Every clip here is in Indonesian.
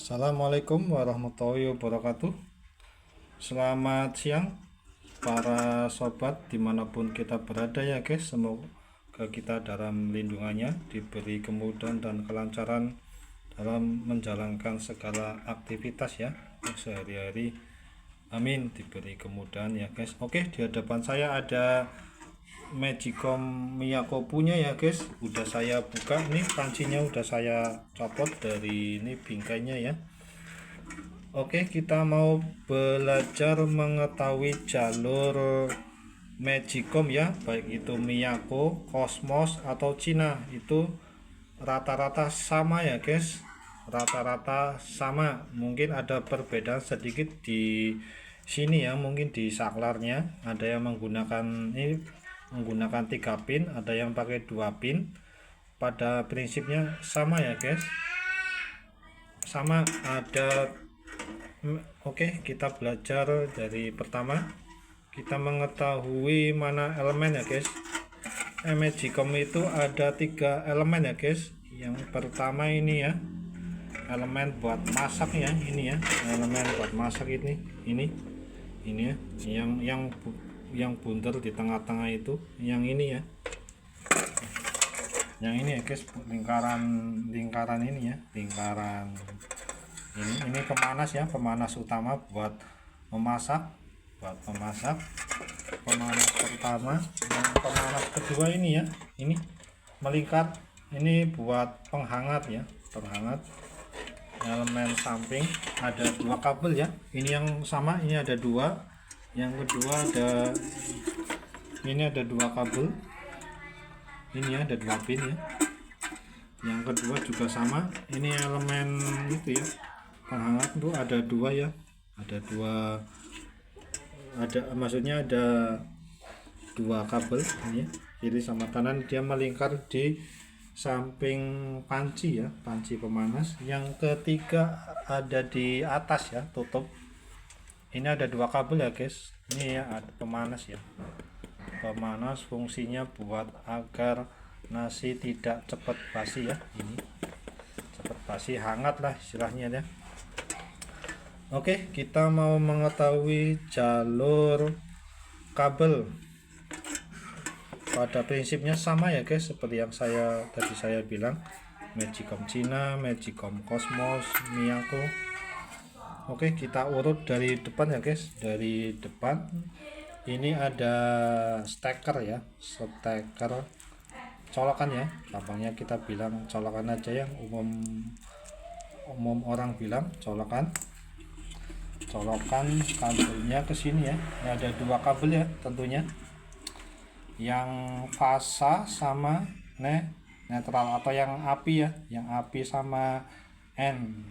Assalamualaikum warahmatullahi wabarakatuh. Selamat siang para sobat dimanapun kita berada ya guys. Semoga kita dalam lindungannya diberi kemudahan dan kelancaran dalam menjalankan segala aktivitas ya sehari-hari. Amin, diberi kemudahan ya guys. Oke, di hadapan saya ada Magicom Miyako punya ya guys. Udah saya buka nih, pancinya udah saya copot dari ini bingkainya ya. Oke, kita mau belajar mengetahui jalur Magicom ya, baik itu Miyako, Cosmos atau Cina. Itu rata-rata sama ya guys, rata-rata sama. Mungkin ada perbedaan sedikit di sini ya, mungkin di saklarnya ada yang menggunakan ini, menggunakan 3 pin, ada yang pakai 2 pin. Pada prinsipnya sama ya guys, sama ada. Oke, kita belajar dari pertama. Kita mengetahui mana elemen ya guys. Magicom itu ada 3 elemen ya guys. Yang pertama ini ya, elemen buat masak ya, ini ya, elemen buat masak ini ya, yang bundar di tengah-tengah itu, yang ini ya, yang ini ya guys, lingkaran ini ya, lingkaran ini pemanas ya, pemanas utama buat memasak, pemanas pertama. Yang pemanas kedua ini ya, ini melingkar, ini buat penghangat ya, penghangat. Elemen samping ada 2 kabel ya, ini yang sama, ini ada 2. Yang kedua ada, ini ada 2 kabel, ini ada 2 pin ya. Yang kedua juga sama, ini elemen itu ya, penghangat tuh ada 2 ya, ada 2, ada maksudnya ada 2 kabel ini ya, kiri sama kanan, dia melingkar di samping panci ya, panci pemanas. Yang ketiga ada di atas ya, tutup. Ini ada 2 kabel ya guys, ini ya, ada pemanas ya, pemanas fungsinya buat agar nasi tidak cepat basi ya, ini cepat basi, hangat lah istilahnya ya. Oke, kita mau mengetahui jalur kabel. Pada prinsipnya sama ya guys, seperti yang tadi saya bilang, Magicom Cina, Magicom Cosmos, Miyako. Oke, kita urut dari depan ya guys. Dari depan ini ada steker ya, steker colokan ya, gampangnya kita bilang colokan aja, yang umum orang bilang colokan. Kabelnya ke sini ya. Ini ada 2 kabel ya tentunya, yang fasa sama netral, atau yang api ya, yang api sama N,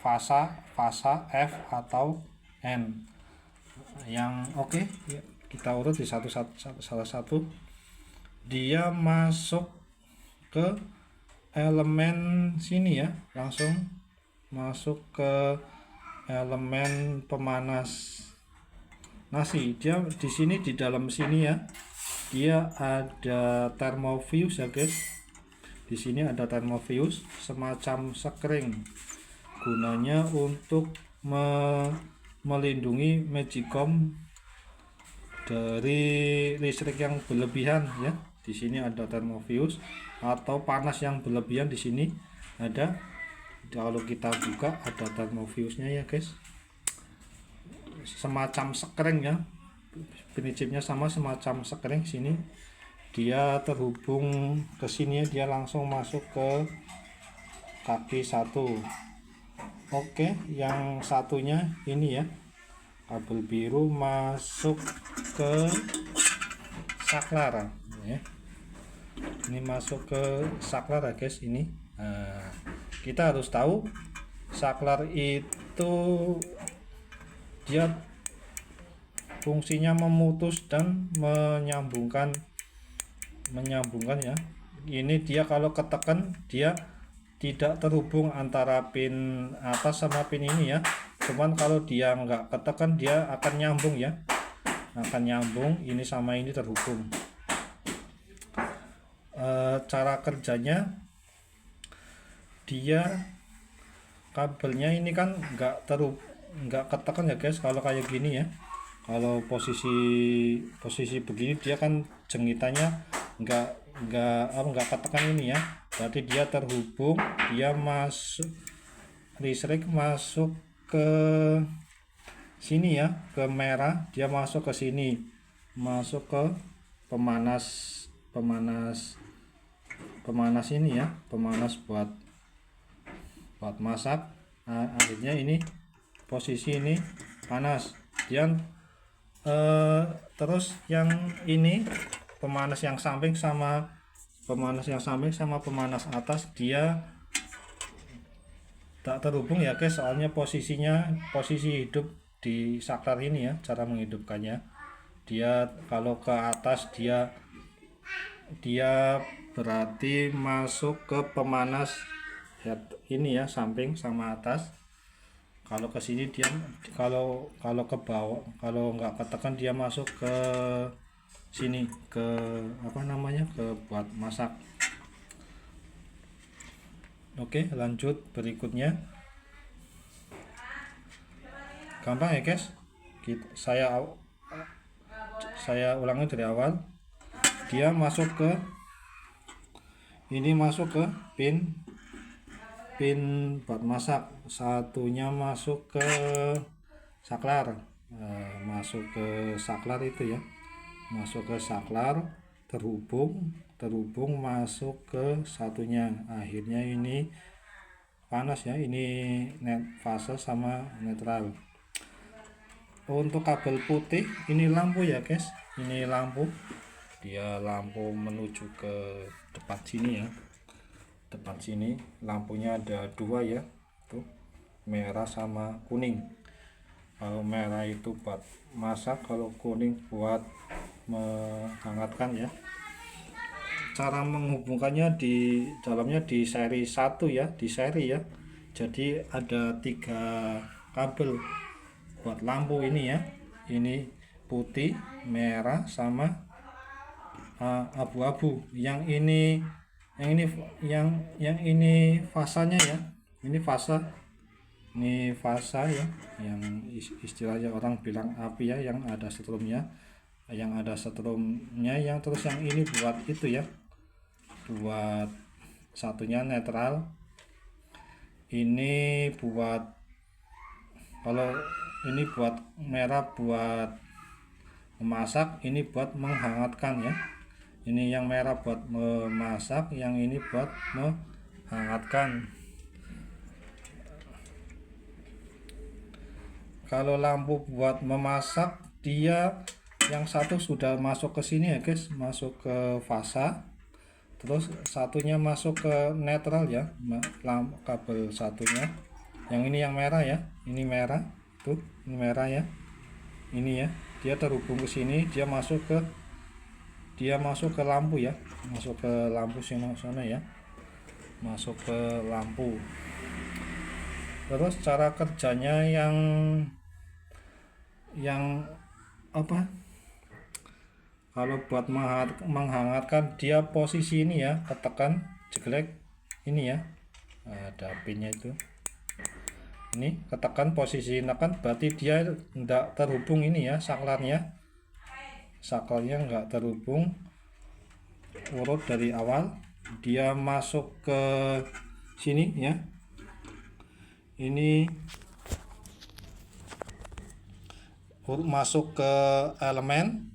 fasa F atau N. Yang oke, kita urut di salah satu. Dia masuk ke elemen sini ya, langsung masuk ke elemen pemanas nasi. Dia di sini, di dalam sini ya, dia ada thermofuse ya guys. Di sini ada thermofuse, semacam sekring, gunanya untuk melindungi Magicom dari listrik yang berlebihan ya. Di sini ada thermofuse atau panas yang berlebihan, di sini ada. Kalau kita buka ada thermofuse-nya ya guys, semacam sekring ya, prinsipnya sama, semacam sekring. Sini dia terhubung ke sini ya, dia langsung masuk ke kaki 1. Oke, yang satunya ini ya, kabel biru masuk ke saklar ya. Ini masuk ke saklar ya guys, ini. Kita harus tahu saklar itu dia fungsinya memutus dan menyambungkan ya. Ini dia kalau ketekan, dia tidak terhubung antara pin atas sama pin ini ya. Cuman kalau dia nggak ketekan, dia akan nyambung ya, akan nyambung, ini sama ini terhubung. Cara kerjanya, dia kabelnya ini kan nggak ketekan ya guys kalau kayak gini ya. Kalau posisi begini dia kan jengitannya nggak nggak ketekan ini ya, berarti dia terhubung, dia masuk listrik masuk ke sini ya, ke merah, dia masuk ke sini, masuk ke pemanas pemanas ini ya, pemanas buat masak. Nah, akhirnya ini posisi ini panas, dia terus yang ini pemanas yang samping sama pemanas atas dia tak terhubung ya guys, soalnya posisi hidup di saklar ini ya, cara menghidupkannya. Dia kalau ke atas dia berarti masuk ke pemanas head ini ya, samping sama atas. Kalau ke sini dia kalau ke bawah, kalau nggak ketekan dia masuk ke sini, ke apa namanya, ke buat masak. Oke, lanjut berikutnya. Gampang ya guys, saya ulangi dari awal. Dia masuk ke ini, masuk ke pin buat masak, satunya masuk ke saklar. Masuk ke saklar itu ya, masuk ke saklar, terhubung masuk ke satunya, akhirnya ini panas ya, ini fase sama netral. Untuk kabel putih ini lampu ya guys, ini lampu, dia lampu menuju ke depan sini ya, depan sini lampunya ada dua ya, tuh merah sama kuning. Kalau merah itu buat masak, kalau kuning buat menghangatkan ya. Cara menghubungkannya di dalamnya di seri 1 ya, di seri ya. Jadi ada 3 kabel buat lampu ini ya, ini putih, merah sama abu-abu. Yang ini fasanya ya, ini fasa ya, yang istilahnya orang bilang api ya, yang ada setrumnya, yang terus yang ini buat itu ya, buat satunya netral, ini buat, kalau ini buat merah buat memasak, ini buat menghangatkan ya, ini yang merah buat memasak, yang ini buat menghangatkan. Kalau lampu buat memasak, dia yang satu sudah masuk ke sini ya guys, masuk ke fasa, terus satunya masuk ke netral ya, kabel satunya. Yang ini yang merah ya, ini merah tuh, ini merah ya, ini ya, dia terhubung ke sini, dia masuk ke lampu ya, masuk ke lampu sini sana ya, masuk ke lampu. Terus cara kerjanya yang apa, kalau buat menghangatkan, dia posisi ini ya, ketekan jeglek ini ya, ada pinnya itu, ini ketekan posisi nekan, berarti dia tidak terhubung ini ya, saklarnya nggak terhubung. Urut dari awal, dia masuk ke sini ya, ini masuk ke elemen,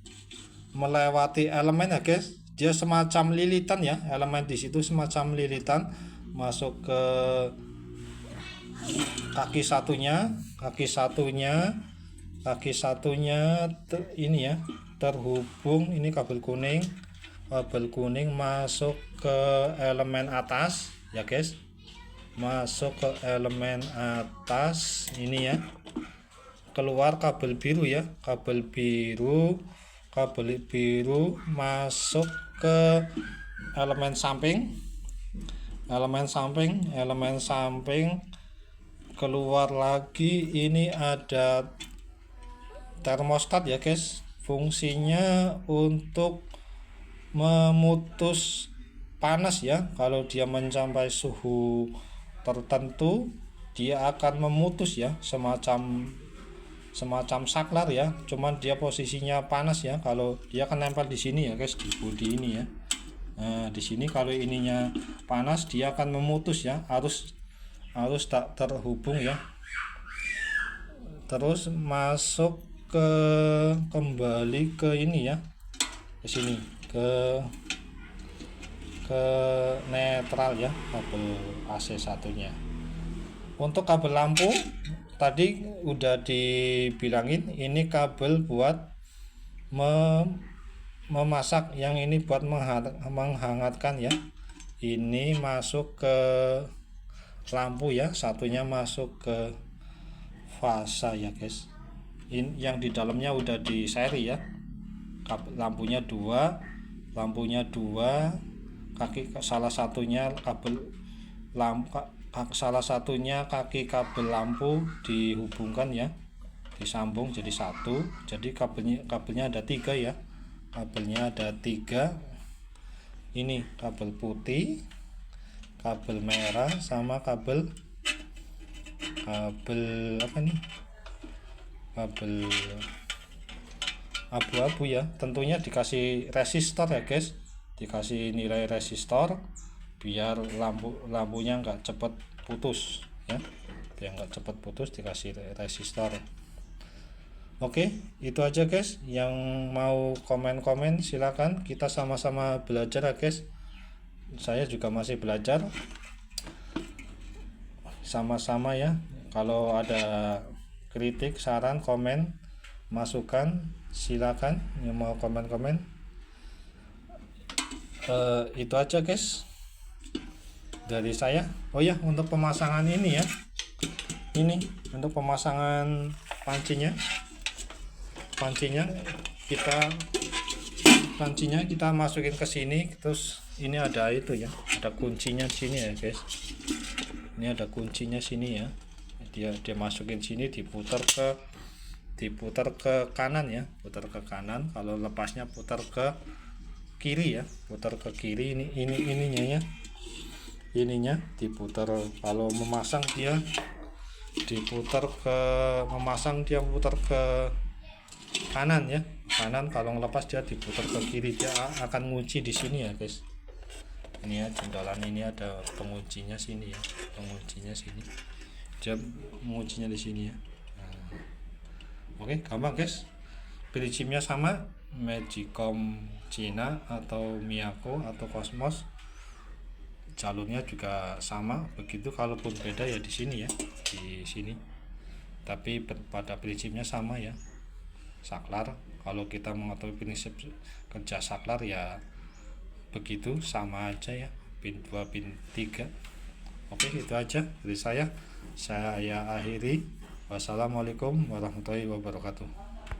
melewati elemen ya guys, dia semacam lilitan ya, elemen di situ semacam lilitan, masuk ke kaki satunya ini ya, terhubung, ini kabel kuning masuk ke elemen atas ya guys, masuk ke elemen atas ini ya, keluar kabel biru ya, kabel biru masuk ke elemen samping, keluar lagi, ini ada termostat ya guys, fungsinya untuk memutus panas ya, kalau dia mencapai suhu tertentu dia akan memutus ya, semacam saklar ya, cuman dia posisinya panas ya. Kalau dia kan nempel di sini ya guys, di bodi ini ya. Nah, di sini kalau ininya panas dia akan memutus ya, harus tak terhubung ya, terus masuk kembali ke ini ya, ke sini, ke netral ya, kabel AC satunya. Untuk kabel lampu tadi udah dibilangin, ini kabel buat memasak, yang ini buat menghangatkan ya. Ini masuk ke lampu ya, satunya masuk ke fasa ya guys. Ini yang di dalamnya udah di seri ya. Lampunya dua, kaki salah satunya kabel lampu, salah satunya kaki kabel lampu dihubungkan ya, disambung jadi satu. Jadi kabelnya ada tiga ya, kabelnya ada tiga. Ini kabel putih, kabel merah, sama kabel apa nih, kabel abu-abu ya. Tentunya dikasih resistor ya guys, dikasih nilai resistor biar lampunya nggak cepet putus ya, biar nggak cepet putus dikasih resistor. Oke, itu aja guys. Yang mau komen-komen silakan, kita sama-sama belajar ya guys. Saya juga masih belajar, sama-sama ya. Kalau ada kritik, saran, komen, masukan, silakan yang mau komen-komen. Itu aja guys dari saya. Oh ya, untuk pemasangan ini ya, ini untuk pemasangan pancinya kita masukin ke sini. Terus ini ada itu ya, ada kuncinya di sini ya guys. Ini ada kuncinya sini ya, dia masukin sini, diputar ke kanan ya, putar ke kanan. Kalau lepasnya putar ke kiri ya, putar ke kiri. Ininya ya, ininya diputar. Kalau memasang dia putar ke kanan ya, kanan. Kalau ngelepas dia diputar ke kiri, dia akan ngunci di sini ya guys. Ini ya jendolan, ini ada penguncinya sini ya, penguncinya sini, dia menguncinya di sini ya. Oke, gampang guys. Prinsipnya sama, Magicom Cina atau Miyako atau Cosmos, jalurnya juga sama begitu. Kalaupun beda ya di sini ya, di sini, tapi pada prinsipnya sama ya. Saklar, kalau kita mengetahui prinsip kerja saklar ya begitu, sama aja ya, pin 2 pin 3. Oke, itu aja dari saya akhiri. Wassalamualaikum warahmatullahi wabarakatuh.